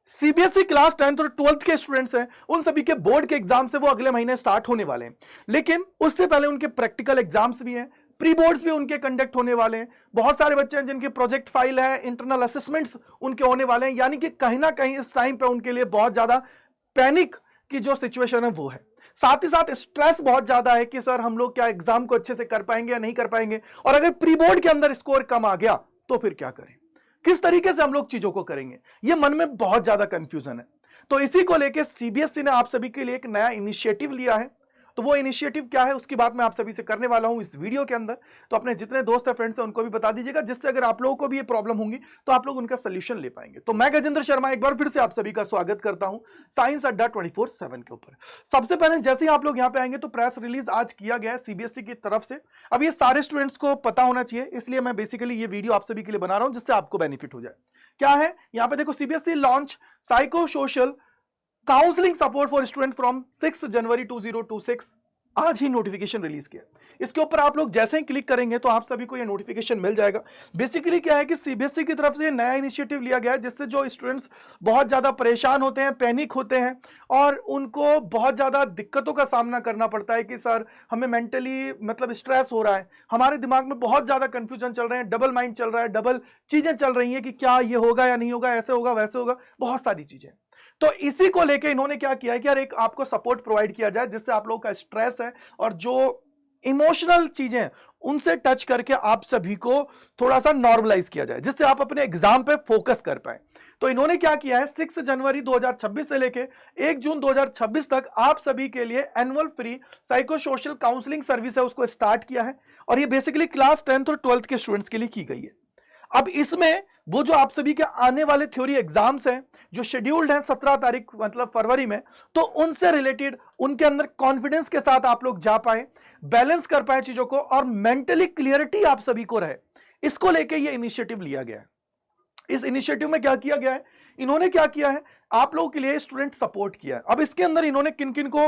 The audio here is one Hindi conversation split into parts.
सीबीएसई क्लास 10th और 12th के स्टूडेंट्स हैं, उन सभी के बोर्ड के एग्जाम्स है वो अगले महीने स्टार्ट होने वाले हैं। लेकिन उससे पहले उनके प्रैक्टिकल एग्जाम्स भी हैं, प्री बोर्ड्स भी उनके कंडक्ट होने वाले हैं। बहुत सारे बच्चे हैं जिनकी प्रोजेक्ट फाइल है, इंटरनल असेसमेंट्स उनके होने वाले हैं। यानी कि कहीं ना कहीं इस टाइम पे उनके लिए बहुत ज्यादा पैनिक की जो सिचुएशन है वो है। साथ ही साथ स्ट्रेस बहुत ज्यादा है कि सर हम लोग क्या एग्जाम को अच्छे से कर पाएंगे या नहीं कर पाएंगे, और अगर प्री बोर्ड के अंदर स्कोर कम आ गया तो फिर क्या करें, किस तरीके से हम लोग चीजों को करेंगे, ये मन में बहुत ज्यादा कंफ्यूजन है। तो इसी को लेकर सीबीएसई ने आप सभी के लिए एक नया इनिशिएटिव लिया है। तो वो इनिशिएटिव क्या है उसकी बात मैं आप सभी से करने वाला हूं इस वीडियो के अंदर। तो अपने जितने दोस्त है, फ्रेंड्स हैं, उनको भी बता दीजिएगा, जिससे अगर आप लोगों को भी ये प्रॉब्लम होंगी तो आप लोग उनका सोल्यूशन ले पाएंगे। तो मैं गजेंद्र शर्मा एक बार फिर से आप सभी का स्वागत करता हूं साइंस अड्डा 24/7 के ऊपर। सबसे पहले जैसे ही आप लोग यहां पे आएंगे तो प्रेस रिलीज आज किया गया है सीबीएसई की तरफ से। अब ये सारे स्टूडेंट्स को पता होना चाहिए, इसलिए मैं बेसिकली ये वीडियो आप सभी के लिए बना रहा हूं जिससे आपको बेनिफिट हो जाए। क्या है यहां पे देखो, CBSE launch psycho social counselling support for student from 6 जनवरी 2026। आज ही नोटिफिकेशन रिलीज किया। इसके ऊपर आप लोग जैसे ही क्लिक करेंगे तो आप सभी को यह नोटिफिकेशन मिल जाएगा। बेसिकली क्या है कि सीबीएसई की तरफ से ये नया इनिशिएटिव लिया गया है, जिससे जो स्टूडेंट्स बहुत ज्यादा परेशान होते हैं, पैनिक होते हैं, और उनको बहुत ज्यादा दिक्कतों का सामना करना पड़ता है कि सर हमें मेंटली मतलब स्ट्रेस हो रहा है, हमारे दिमाग में बहुत ज्यादा कंफ्यूजन चल रहे हैं, डबल माइंड चल रहा है, डबल चीजें चल रही हैं कि क्या ये होगा या नहीं होगा, ऐसे होगा वैसे होगा, बहुत सारी चीजें। तो इसी को लेके इन्होंने क्या किया है कि यार एक आपको सपोर्ट प्रोवाइड किया जाए, जिससे आप लोगों का स्ट्रेस है और जो इमोशनल चीजें उनसे टच करके आप सभी को थोड़ा सा नॉर्मलाइज किया जाए, जिससे आप अपने एग्जाम पे फोकस कर पाए। तो इन्होंने क्या किया है, 6 जनवरी 2026 से लेके 1 जून 2026 तक आप सभी के लिए annual free psycho social counselling service है उसको स्टार्ट किया है, और ये बेसिकली क्लास 10th और 12th के स्टूडेंट्स के लिए की गई है। अब इसमें वो जो आप सभी के आने वाले थ्योरी एग्जाम्स हैं जो शेड्यूल्ड हैं 17 तारीख मतलब फरवरी में, तो उनसे रिलेटेड उनके अंदर कॉन्फिडेंस के साथ आप लोग जा पाए, बैलेंस कर पाए चीजों को, और मेंटली क्लियरिटी आप सभी को रहे, इसको लेके ये इनिशिएटिव लिया गया है। इस इनिशिएटिव में क्या किया गया है, इन्होंने क्या किया है, आप लोगों के लिए स्टूडेंट सपोर्ट किया है। अब इसके अंदर इन्होंने किन किन को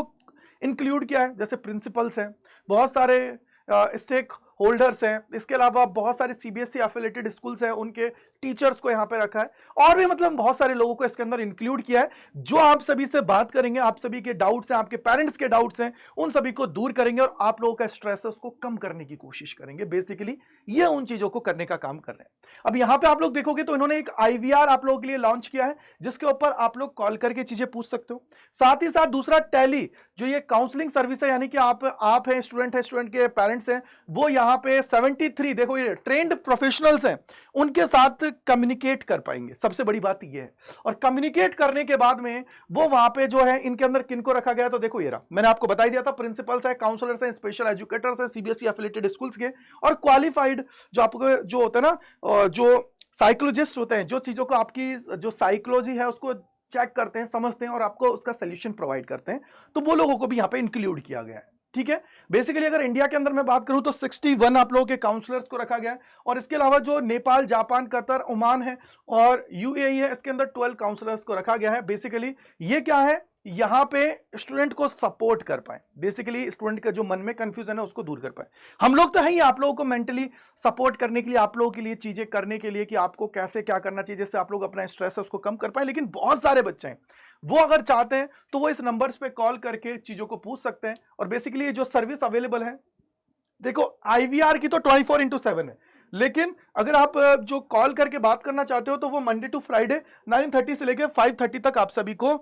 इंक्लूड किया है, जैसे प्रिंसिपल्स हैं, बहुत सारे स्टेक होल्डर्स हैं, इसके अलावा बहुत सारे सीबीएसई एफिलिएटेड स्कूल्स हैं, उनके टीचर्स को यहां पे रखा है, और भी मतलब बहुत सारे लोगों को इसके अंदर इंक्लूड किया है, जो आप सभी से बात करेंगे, आप सभी के डाउट्स हैं, आपके पेरेंट्स के डाउट्स हैं, उन सभी को दूर करेंगे और आप लोगों का स्ट्रेस है उसको कम करने की कोशिश करेंगे। बेसिकली ये उन चीजों को करने का काम कर रहे हैं। अब यहां पे आप लोग देखोगे तो इन्होंने एक आईवीआर आप लोगों के लिए लॉन्च किया है, जिसके ऊपर आप लोग कॉल करके चीजें पूछ सकते हो। साथ ही साथ दूसरा टैली जो ये काउंसलिंग सर्विस है, यानी कि आप हैं, स्टूडेंट है, स्टूडेंट के पेरेंट्स हैं, वो यहाँ पे 73 देखो ये ट्रेंड प्रोफेशनल्स हैं, उनके साथ कम्युनिकेट कर पाएंगे। सबसे बड़ी बात ये है, और कम्युनिकेट करने के बाद में वो वहां पे जो है इनके अंदर किनको रखा गया, तो देखो ये रहा, मैंने आपको बता दिया था, प्रिंसिपल्स है, काउंसलर्स हैं, स्पेशल एजुकेटर्स हैं, सीबीएसई एफिलिएटेड स्कूल्स के, और क्वालिफाइड जो आपको जो होता है ना, जो साइकोलॉजिस्ट होते हैं, जो चीजों को आपकी जो साइकोलॉजी है उसको चेक करते हैं, समझते हैं और आपको उसका सोल्यूशन प्रोवाइड करते हैं, तो वो लोगों को भी यहाँ पे इंक्लूड किया गया है। ठीक है, बेसिकली अगर इंडिया के अंदर मैं बात करूं तो 61 आप लोगों के काउंसलर्स को रखा गया है, और इसके अलावा जो नेपाल, जापान, कतर, ओमान है और यूएई है, इसके अंदर 12 काउंसलर्स को रखा गया है। बेसिकली ये क्या है, यहां पे स्टूडेंट को सपोर्ट कर पाए, बेसिकली स्टूडेंट का जो मन में कंफ्यूजन है उसको दूर कर पाए। हम लोग तो हैं ही आप लोगों को मेंटली सपोर्ट करने के लिए, आप लोगों के लिए चीजें करने के लिए कि आपको कैसे क्या करना चाहिए, जिससे आप लोग अपना स्ट्रेस है उसको कम कर पाए। लेकिन बहुत सारे बच्चे हैं वो अगर चाहते हैं तो वो इस नंबर्स पे कॉल करके चीजों को पूछ सकते हैं। और बेसिकली ये जो सर्विस अवेलेबल है, देखो आईवीआर की तो 24/7 है, लेकिन अगर आप जो कॉल करके बात करना चाहते हो तो वो मंडे टू फ्राइडे 9:30 से लेकर 5:30 तक आप सभी को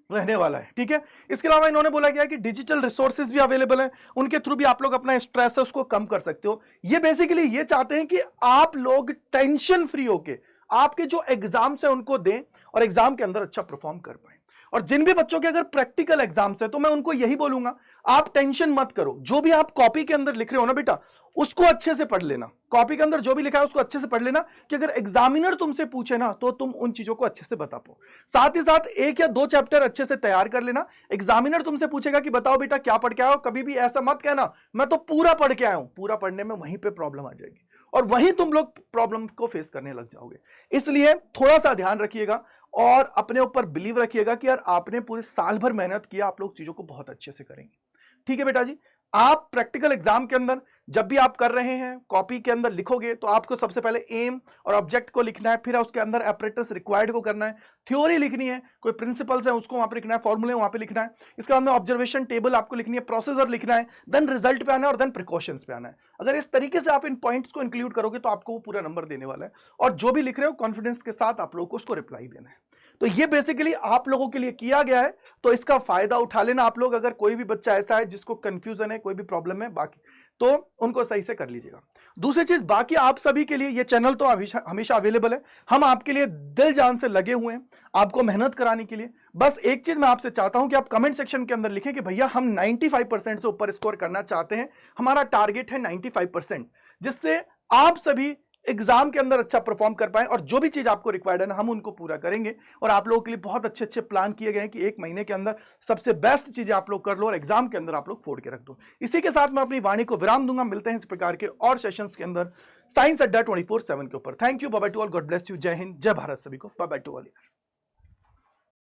रहने वाला है। ठीक है, इसके अलावा इन्होंने बोला गया कि डिजिटल रिसोर्सेज भी अवेलेबल हैं, उनके थ्रू भी आप लोग अपना स्ट्रेस है उसको कम कर सकते हो। ये बेसिकली ये चाहते हैं कि आप लोग टेंशन फ्री होके आपके जो एग्जाम्स है उनको दें और एग्जाम के अंदर अच्छा परफॉर्म कर पाए। और जिन भी बच्चों के अगर प्रैक्टिकल एग्जाम्स है तो मैं उनको यही बोलूंगा, आप टेंशन मत करो, जो भी आप कॉपी के अंदर लिख रहे हो ना बेटा, उसको अच्छे से पढ़ लेना। कॉपी के अंदर जो भी लिखा है उसको अच्छे से पढ़ लेना, कि अगर एग्जामिनर तुमसे पूछे ना तो तुम उन चीजों को अच्छे से बता पाओ। साथ ही साथ 1 या 2 चैप्टर अच्छे से तैयार कर लेना। एग्जामिनर तुमसे पूछेगा कि बताओ बेटा क्या पढ़ के आए हो, कभी भी ऐसा मत कहना मैं तो पूरा पढ़ के आया हूं। पूरा पढ़ने में वहीं पे प्रॉब्लम आ जाएगी और वहीं तुम लोग प्रॉब्लम को फेस करने लग जाओगे। इसलिए थोड़ा सा ध्यान रखिएगा और अपने ऊपर बिलीव रखिएगा कि यार आपने पूरे साल भर मेहनत किया, आप लोग चीजों को बहुत अच्छे से करेंगे। ठीक है बेटा जी, आप प्रैक्टिकल एग्जाम के अंदर जब भी आप कर रहे हैं कॉपी के अंदर लिखोगे तो आपको सबसे पहले एम और ऑब्जेक्ट को लिखना है, फिर उसके अंदर apparatus रिक्वायर्ड को करना है, थ्योरी लिखनी है, कोई प्रिंसिपल्स है उसको वहां पे लिखना है, फॉर्मूले वहां पे लिखना है, इसके बाद में ऑब्जर्वेशन टेबल आपको लिखनी है, प्रोसीजर लिखना है, देन रिजल्ट पे आना है और देन प्रिकॉशंस पे आना है। अगर इस तरीके से आप इन पॉइंट्स को इंक्लूड करोगे तो आपको वो पूरा नंबर देने वाला है, और जो भी लिख रहे हो कॉन्फिडेंस के साथ आप लोगों को उसको रिप्लाई देना है। तो ये बेसिकली आप लोगों के लिए किया गया है, तो इसका फायदा उठा लेना आप लोग। अगर कोई भी बच्चा ऐसा है जिसको कंफ्यूजन है, कोई भी प्रॉब्लम है बाकी, तो उनको सही से कर लीजिएगा। दूसरी चीज, बाकी आप सभी के लिए ये चैनल तो हमेशा अवेलेबल है, हम आपके लिए दिल जान से लगे हुए हैं आपको मेहनत कराने के लिए। बस एक चीज मैं आपसे चाहता हूं कि आप कमेंट सेक्शन के अंदर लिखें कि भैया हम 95% से ऊपर स्कोर करना चाहते हैं, हमारा टारगेट है 95%, जिससे आप सभी एग्जाम के अंदर अच्छा परफॉर्म कर पाए, और जो भी चीज आपको रिक्वायर्ड है ना हम उनको पूरा करेंगे। और आप लोगों के लिए बहुत अच्छे अच्छे प्लान किए गए हैं कि एक महीने के अंदर सबसे बेस्ट चीजें आप लोग कर लो और एग्जाम के अंदर आप लोग फोड़ के रख दो। इसी के साथ मैं अपनी वाणी को विराम दूंगा, मिलते हैं इस प्रकार के और सेशंस के अंदर साइंस अड्डा 24/7 के ऊपर। Thank you, bye bye to all, God bless you, जय हिंद, जय भारत सभी को, बाय बाय टू ऑल।